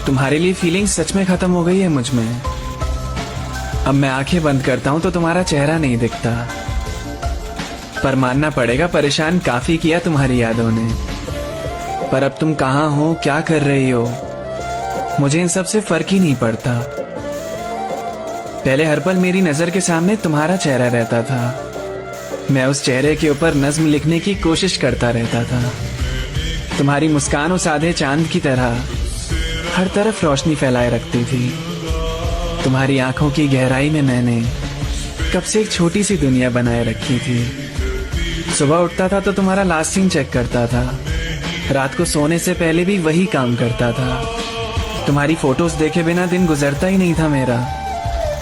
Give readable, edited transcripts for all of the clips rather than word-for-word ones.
तुम्हारे लिए फीलिंग सच में खत्म हो गई है मुझ में। अब मैं आंखें बंद करता हूं तो तुम्हारा चेहरा नहीं दिखता, पर मानना पड़ेगा परेशान काफी किया तुम्हारी यादों ने। पर अब तुम कहाँ हो, क्या कर रही हो, मुझे इन सब से फर्क ही नहीं पड़ता। पहले हर पल मेरी नजर के सामने तुम्हारा चेहरा रहता था, मैं उस चेहरे के ऊपर नज्म लिखने की कोशिश करता रहता था। तुम्हारी मुस्कान उस आधे चांद की तरह हर तरफ रोशनी फैलाए रखती थी। तुम्हारी आंखों की गहराई में मैंने कब से एक छोटी सी दुनिया बनाए रखी थी। सुबह उठता था तो तुम्हारा लास्ट सीन चेक करता था, रात को सोने से पहले भी वही काम करता था। तुम्हारी फोटोज देखे बिना दिन गुजरता ही नहीं था मेरा।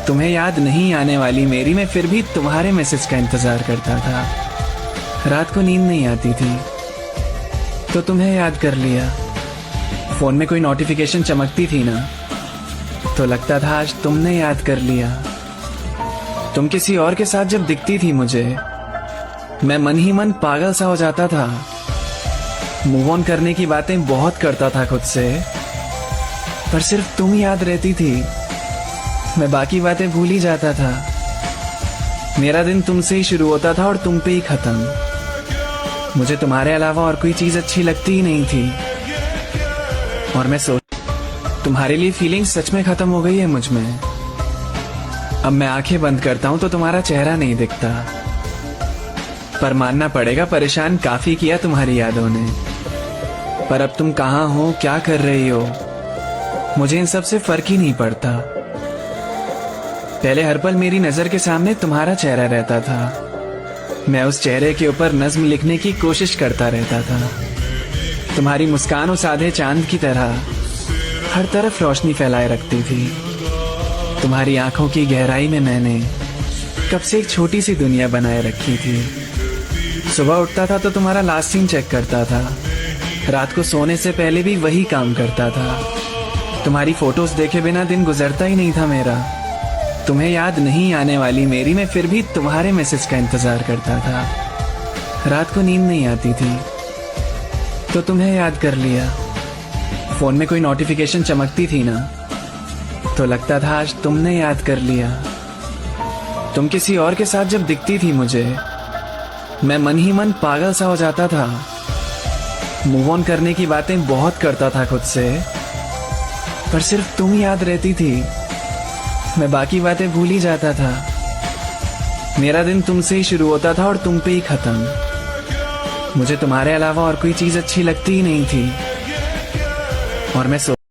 तुम्हें याद नहीं आने वाली मेरी, मैं फिर भी तुम्हारे मैसेज का इंतजार करता था। रात को नींद नहीं आती थी तो तुम्हें याद कर लिया। फोन में कोई नोटिफिकेशन चमकती थी ना, तो लगता था आज तुमने याद कर लिया। तुम किसी और के साथ जब दिखती थी मुझे, मैं मन ही मन पागल सा हो जाता था। मूव ऑन करने की बातें बहुत करता था खुद से, पर सिर्फ तुम याद रहती थी। मैं बाकी बातें भूल ही जाता था। मेरा दिन तुमसे ही शुरू होता था और तुम पे ही खत्म। मुझे तुम्हारे अलावा और कोई चीज अच्छी लगती ही नहीं थी। और मैं तुम्हारे लिए फीलिंग सच में खत्म हो गई है मुझ में। अब मैं आंखें बंद करता हूं तो तुम्हारा चेहरा नहीं दिखता, पर मानना पड़ेगा परेशान काफी किया तुम्हारी यादों ने। पर अब तुम कहाँ हो, क्या कर रही हो, मुझे इन सब से फर्क ही नहीं पड़ता। पहले हर पल मेरी नजर के सामने तुम्हारा चेहरा रहता था, मैं उस चेहरे के ऊपर नज्म लिखने की कोशिश करता रहता था। तुम्हारी मुस्कान उस आधे चांद की तरह हर तरफ रोशनी फैलाए रखती थी। तुम्हारी आंखों की गहराई में मैंने कब से एक छोटी सी दुनिया बनाए रखी थी। सुबह उठता था तो तुम्हारा लास्ट सीन चेक करता था, रात को सोने से पहले भी वही काम करता था। तुम्हारी फोटोज देखे बिना दिन गुजरता ही नहीं था मेरा। तुम्हें याद नहीं आने वाली मेरी, मैं फिर भी तुम्हारे मैसेज का इंतजार करता था। रात को नींद नहीं आती थी तो तुम्हें याद कर लिया। फोन में कोई नोटिफिकेशन चमकती थी ना, तो लगता था आज तुमने याद कर लिया। तुम किसी और के साथ जब दिखती थी मुझे, मैं मन ही मन पागल सा हो जाता था। मूव ऑन करने की बातें बहुत करता था खुद से, पर सिर्फ तुम याद रहती थी। मैं बाकी बातें भूल ही जाता था। मेरा दिन तुमसे ही शुरू होता था और तुम पे ही खत्म। मुझे तुम्हारे अलावा और कोई चीज अच्छी लगती ही नहीं थी। और मैं